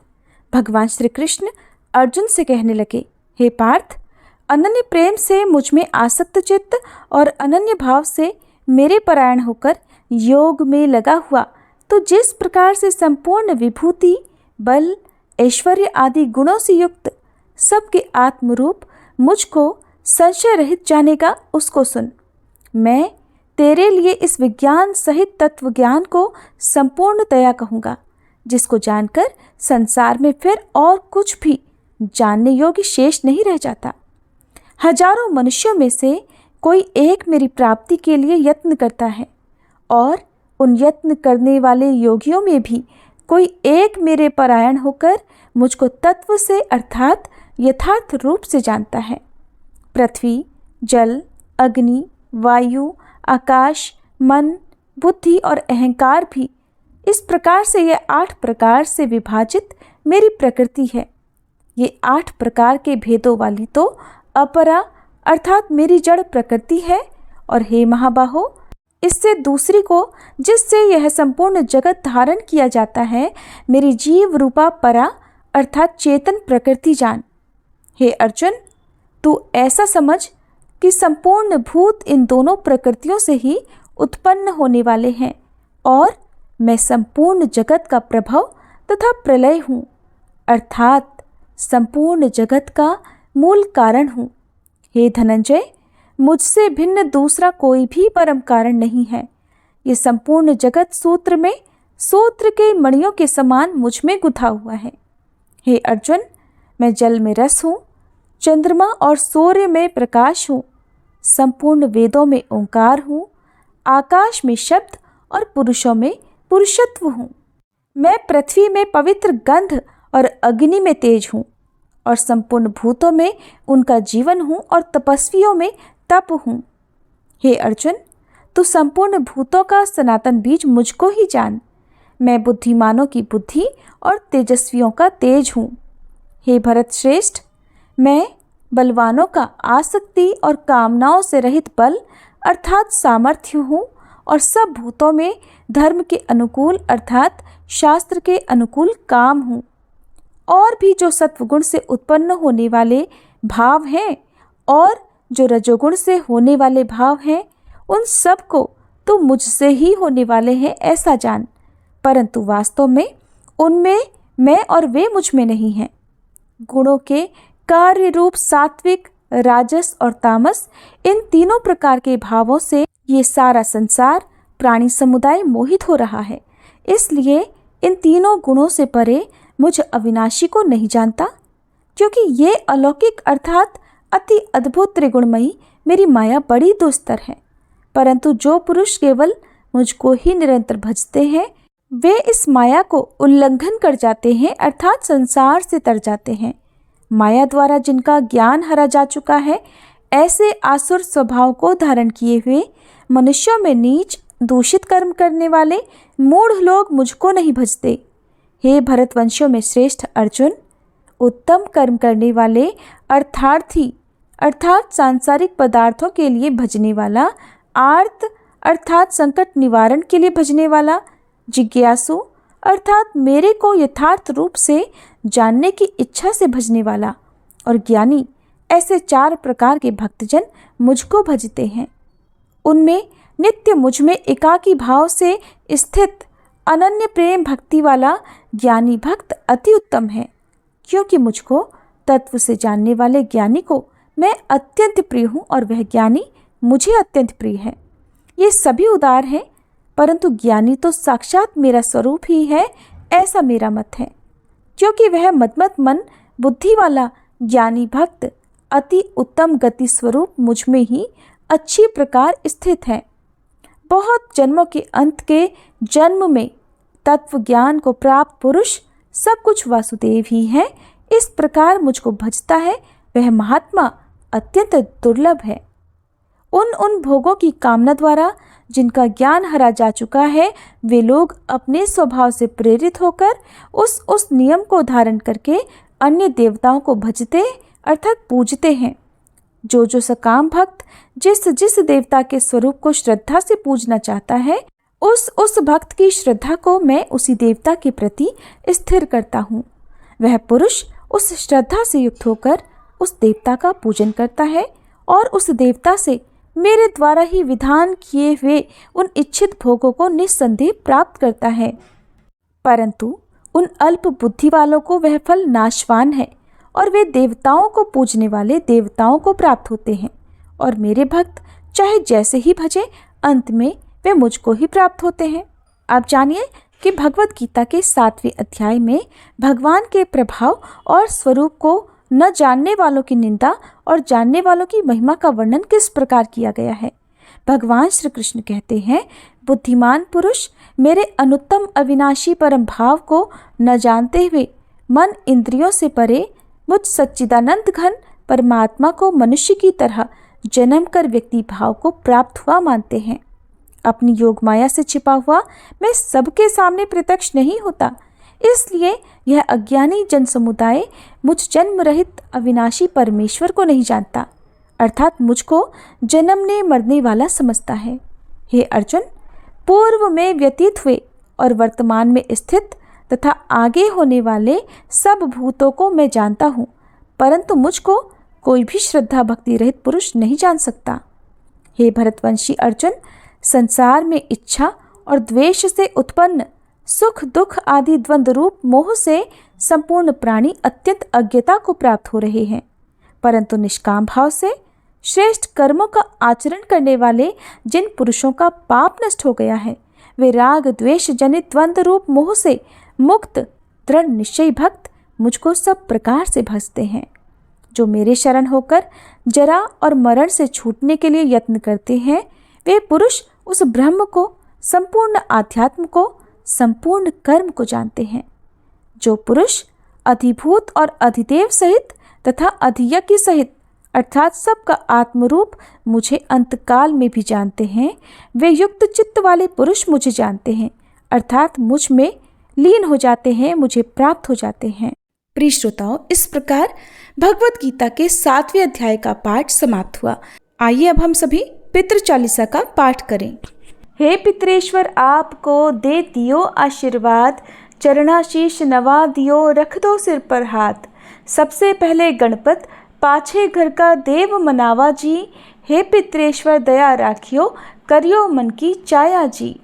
भगवान श्री कृष्ण अर्जुन से कहने लगे, हे पार्थ, अनन्य प्रेम से मुझ में आसक्त चित्त और अनन्य भाव से मेरे परायण होकर योग में लगा हुआ तो जिस प्रकार से संपूर्ण विभूति, बल, ऐश्वर्य आदि गुणों से युक्त सबके आत्मरूप मुझको संशय रहित जानेगा, उसको सुन। मैं तेरे लिए इस विज्ञान सहित तत्व ज्ञान को संपूर्णतया कहूँगा, जिसको जानकर संसार में फिर और कुछ भी जानने योग्य शेष नहीं रह जाता। हजारों मनुष्यों में से कोई एक मेरी प्राप्ति के लिए यत्न करता है और उन यत्न करने वाले योगियों में भी कोई एक मेरे परायण होकर मुझको तत्व से अर्थात यथार्थ रूप से जानता है। पृथ्वी, जल, अग्नि, वायु, आकाश, मन, बुद्धि और अहंकार भी इस प्रकार से ये 8 प्रकार से विभाजित मेरी प्रकृति है। ये 8 प्रकार के भेदों वाली तो अपरा अर्थात मेरी जड़ प्रकृति है। और हे महाबाहो, इससे दूसरी को जिससे यह संपूर्ण जगत धारण किया जाता है, मेरी जीव रूपा परा अर्थात चेतन प्रकृति जान। हे अर्जुन, तू ऐसा समझ कि संपूर्ण भूत इन दोनों प्रकृतियों से ही उत्पन्न होने वाले हैं और मैं संपूर्ण जगत का प्रभव तथा प्रलय हूँ, अर्थात संपूर्ण जगत का मूल कारण हूँ। हे धनंजय, मुझसे भिन्न दूसरा कोई भी परम कारण नहीं है। ये संपूर्ण जगत सूत्र में सूत्र के मणियों के समान मुझ में गुथा हुआ है। हे अर्जुन, मैं जल में रस हूँ, चंद्रमा और सूर्य में प्रकाश हूँ, संपूर्ण वेदों में ओंकार हूँ, आकाश में शब्द और पुरुषों में पुरुषत्व हूँ। मैं पृथ्वी में पवित्र गंध और अग्नि में तेज हूँ और संपूर्ण भूतों में उनका जीवन हूँ और तपस्वियों में तप हूँ। हे अर्जुन, तू संपूर्ण भूतों का सनातन बीज मुझको ही जान। मैं बुद्धिमानों की बुद्धि और तेजस्वियों का तेज हूँ। हे भरत श्रेष्ठ, मैं बलवानों का आसक्ति और कामनाओं से रहित बल अर्थात सामर्थ्य हूँ और सब भूतों में धर्म के अनुकूल अर्थात शास्त्र के अनुकूल काम हूँ। और भी जो सत्वगुण से उत्पन्न होने वाले भाव हैं और जो रजोगुण से होने वाले भाव हैं, उन सब को तो मुझसे ही होने वाले हैं ऐसा जान, परंतु वास्तव में उनमें मैं और वे मुझ में नहीं हैं। गुणों के कार्य रूप सात्विक, राजस और तामस, इन तीनों प्रकार के भावों से ये सारा संसार प्राणी समुदाय मोहित हो रहा है। इसलिए इन तीनों गुणों से परे मुझ अविनाशी को नहीं जानता, क्योंकि ये अलौकिक अर्थात अति अद्भुत त्रिगुणमयी मेरी माया बड़ी दुस्तर है। परंतु जो पुरुष केवल मुझको ही निरंतर भजते हैं, वे इस माया को उल्लंघन कर जाते हैं अर्थात संसार से तर जाते हैं। माया द्वारा जिनका ज्ञान हरा जा चुका है, ऐसे आसुर स्वभाव को धारण किए हुए मनुष्यों में नीच दूषित कर्म करने वाले मूढ़ लोग मुझको नहीं भजते। हे भरतवंशियों में श्रेष्ठ अर्जुन, उत्तम कर्म करने वाले अर्थार्थी अर्थात सांसारिक पदार्थों के लिए भजने वाला, आर्त अर्थात संकट निवारण के लिए भजने वाला, जिज्ञासु अर्थात मेरे को यथार्थ रूप से जानने की इच्छा से भजने वाला और ज्ञानी, ऐसे 4 प्रकार के भक्तजन मुझको भजते हैं। उनमें नित्य मुझ में एकाकी भाव से स्थित अनन्य प्रेम भक्ति वाला ज्ञानी भक्त अति उत्तम है, क्योंकि मुझको तत्व से जानने वाले ज्ञानी को मैं अत्यंत प्रिय हूँ और वह ज्ञानी मुझे अत्यंत प्रिय है। ये सभी उदार हैं, परंतु ज्ञानी तो साक्षात मेरा स्वरूप ही है, ऐसा मेरा मत है। क्योंकि वह मदमत मन बुद्धि वाला ज्ञानी भक्त अति उत्तम गति स्वरूप मुझ में ही अच्छी प्रकार स्थित है। बहुत जन्मों के अंत के जन्म में तत्व ज्ञान को प्राप्त पुरुष सब कुछ वासुदेव ही है, इस प्रकार मुझको भजता है, वह महात्मा अत्यंत दुर्लभ है। उन भोगों की कामना द्वारा जिनका ज्ञान हरा जा चुका है, वे लोग अपने स्वभाव से प्रेरित होकर उस नियम को धारण करके अन्य देवताओं को भजते अर्थात पूजते हैं। जो सकाम भक्त जिस देवता के स्वरूप को श्रद्धा से पूजना चाहता है, उस भक्त की श्रद्धा को मैं उसी देवता के प्रति स्थिर करता हूँ। वह पुरुष उस श्रद्धा से युक्त होकर उस देवता का पूजन करता है और उस देवता से मेरे द्वारा ही विधान किए हुए उन इच्छित भोगों को निस्संदेह प्राप्त करता है। परंतु उन अल्प बुद्धि वालों को वह फल नाशवान है और वे देवताओं को पूजने वाले देवताओं को प्राप्त होते हैं, और मेरे भक्त चाहे जैसे ही भजे, अंत में वे मुझको ही प्राप्त होते हैं। आप जानिए कि भगवत गीता के 7वें अध्याय में भगवान के प्रभाव और स्वरूप को न जानने वालों की निंदा और जानने वालों की महिमा का वर्णन किस प्रकार किया गया है। भगवान श्री कृष्ण कहते हैं, बुद्धिमान पुरुष मेरे अनुत्तम अविनाशी परम भाव को न जानते हुए मन इंद्रियों से परे मुझ सच्चिदानंद घन परमात्मा को मनुष्य की तरह जन्म कर व्यक्ति भाव को प्राप्त हुआ मानते हैं। अपनी योग माया से छिपा हुआ मैं सबके सामने प्रत्यक्ष नहीं होता, इसलिए यह अज्ञानी जन समुदाय मुझ जन्म रहित अविनाशी परमेश्वर को नहीं जानता, अर्थात मुझको जन्मने मरने वाला समझता है। हे अर्जुन, पूर्व में व्यतीत हुए और वर्तमान में स्थित तथा आगे होने वाले सब भूतों को मैं जानता हूँ, परंतु मुझको कोई भी श्रद्धा भक्ति रहित पुरुष नहीं जान सकता। हे भरतवंशी अर्जुन, संसार में इच्छा और द्वेष से उत्पन्न सुख दुख आदि द्वंद्व रूप मोह से संपूर्ण प्राणी अत्यंत अज्ञता को प्राप्त हो रहे हैं, परंतु निष्काम भाव से श्रेष्ठ कर्मों का आचरण करने वाले जिन पुरुषों का पाप नष्ट हो गया है, वे राग द्वेष जनित द्वंद्व रूप मोह से मुक्त दृढ़ निश्चयी भक्त मुझको सब प्रकार से भजते हैं। जो मेरे शरण होकर जरा और मरण से छूटने के लिए यत्न करते हैं, वे पुरुष उस ब्रह्म को, संपूर्ण आध्यात्म को, संपूर्ण कर्म को जानते हैं। जो पुरुष अधिभूत और अधिदेव सहित तथा अधियज्ञ सहित अर्थात सबका आत्मरूप मुझे अंतकाल में भी जानते हैं, वे युक्त चित्त वाले पुरुष मुझे जानते हैं, अर्थात मुझ में लीन हो जाते हैं, मुझे प्राप्त हो जाते हैं। प्रिय श्रोताओ, इस प्रकार भगवत गीता के 7वें अध्याय का पाठ समाप्त हुआ। आइए अब हम सभी पितृ चालीसा का पाठ करें। हे पितरेश्वर, आपको दे दियो आशीर्वाद, चरणाशीष नवा दियो, रख दो सिर पर हाथ। सबसे पहले गणपत, पाछे घर का देव मनावा जी। हे पितरेश्वर, दया राखियो, करियो मन की चाया जी।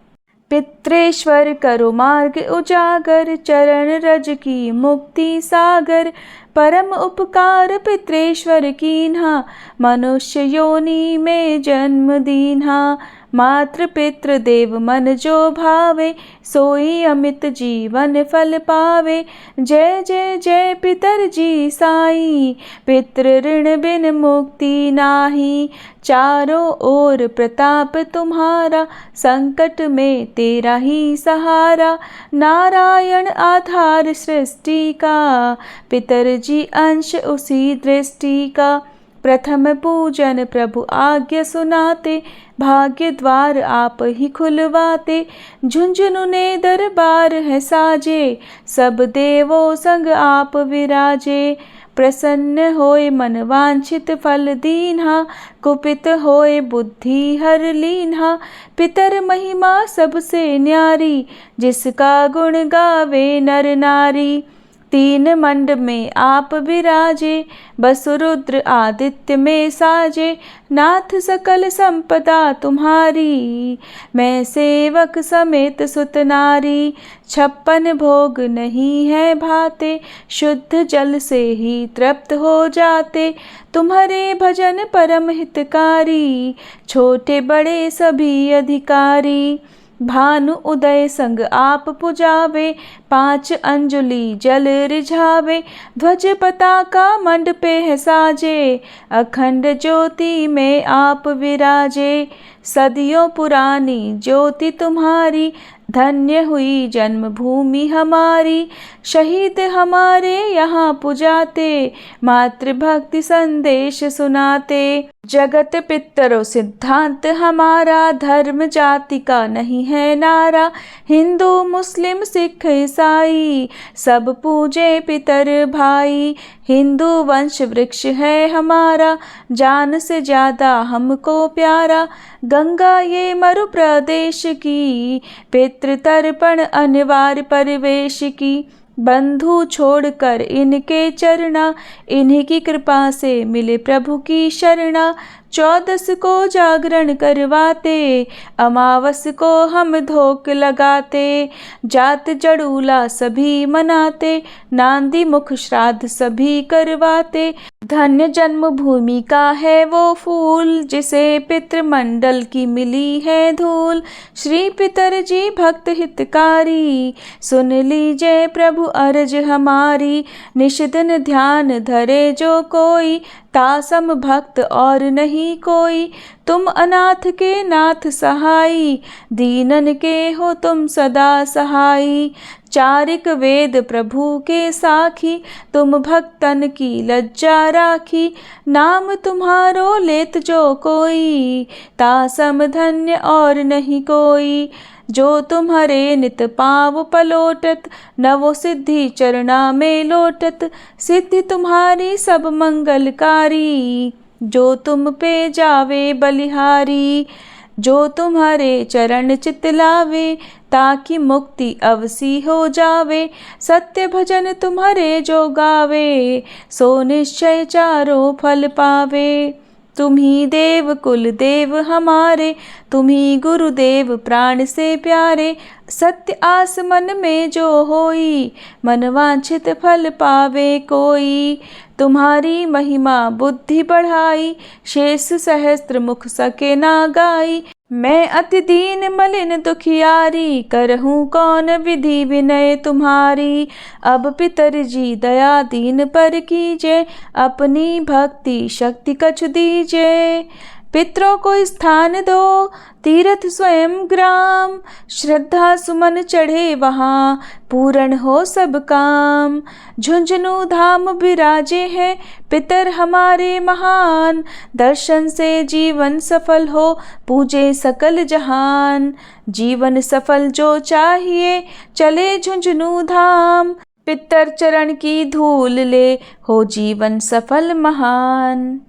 पितरेश्वर करो मार्ग उजागर, चरण रज की मुक्ति सागर। परम उपकार पितरेश्वर कीन्हा, मनुष्य योनि में जन्म दीन्हा। मातृ पितृ देव मन जो भावे, सोई अमित जीवन फल पावे। जय जय जय पितर जी साई, पितृ ऋण बिन मुक्ति नाही। चारों ओर प्रताप तुम्हारा, संकट में तेरा ही सहारा। नारायण आधार सृष्टि का, पितर जी अंश उसी दृष्टि का। प्रथम पूजन प्रभु आज्ञा सुनाते, भाग्य द्वार आप ही खुलवाते। झुंझुनू ने दरबार है साजे, सब देवों संग आप विराजे। प्रसन्न होए मन वांछित फल दीन्हा, कुपित होए बुद्धि हर लीन्हा। पितर महिमा सबसे न्यारी, जिसका गुण गावे नर नारी। तीन मंड में आप विराजे, बसु रुद्र आदित्य में साजे। नाथ सकल संपदा तुम्हारी, मैं सेवक समेत सुत नारी। 56 भोग नहीं है भाते, शुद्ध जल से ही तृप्त हो जाते। तुम्हारे भजन परम हितकारी, छोटे बड़े सभी अधिकारी। भानु उदय संग आप पुजावे, 5 अंजुलि जल रिझावे। ध्वज पताका मंडपे है साजे, अखंड ज्योति में आप विराजे। सदियों पुरानी ज्योति तुम्हारी, धन्य हुई जन्मभूमि हमारी, शहीद हमारे यहाँ पुजाते, मातृभक्ति संदेश सुनाते। जगत पितरों सिद्धांत हमारा, धर्म जाति का नहीं है नारा। हिंदू मुस्लिम सिख ईसाई, सब पूजे पितर भाई। हिंदू वंश वृक्ष है हमारा, जान से ज्यादा हमको प्यारा। गंगा ये मरु प्रदेश की, पितृ तर्पण अनिवार्य परिवेश की। बंधु छोड़कर इनके चरना, इन्हीं की कृपा से मिले प्रभु की शरणा। 14 को जागरण करवाते, अमावस को हम धोक लगाते। जात जड़ूला सभी मनाते, नांदी मुख श्राद्ध सभी करवाते। धन्य जन्मभूमि का है वो फूल, जिसे पितृमंडल की मिली है धूल। श्री पितर जी भक्त हितकारी, सुन लीजिए प्रभु अर्ज हमारी। निशिदिन ध्यान धरे जो कोई, तासम भक्त और नहीं कोई। तुम अनाथ के नाथ सहाई, दीनन के हो तुम सदा सहाई। चारिक वेद प्रभु के साखी, तुम भक्तन की लज्जा राखी। नाम तुम्हारो लेत जो कोई, तासम धन्य और नहीं कोई। जो तुम्हारे नित पाव पलोटत, नवो सिद्धि चरणा में लोटत। सिद्धि तुम्हारी सब मंगलकारी, जो तुम पे जावे बलिहारी। जो तुम्हारे चरण चितलावे, ताकि मुक्ति अवसी हो जावे। सत्य भजन तुम्हारे जो गावे, सो निश्चय चारों फल पावे। तुम्ही देव कुल देव हमारे, तुम्ही गुरुदेव प्राण से प्यारे। सत्य आस मन में जो होई, मन वांछित फल पावे कोई। तुम्हारी महिमा बुद्धि बढ़ाई, शेष सहस्त्र मुख सके ना गाई। मैं अति दीन मलिन दुखियारी, करहूँ कौन विधि विनय तुम्हारी। अब पितर जी दया दीन पर कीजे, अपनी भक्ति शक्ति कछु दीजे। पितरों को स्थान दो, तीर्थ स्वयं ग्राम। श्रद्धा सुमन चढ़े वहाँ, पूर्ण हो सब काम। झुंझुनू धाम विराजे हैं पितर हमारे महान। दर्शन से जीवन सफल हो, पूजे सकल जहान। जीवन सफल जो चाहिए, चले झुंझुनू धाम। पितर चरण की धूल ले, हो जीवन सफल महान।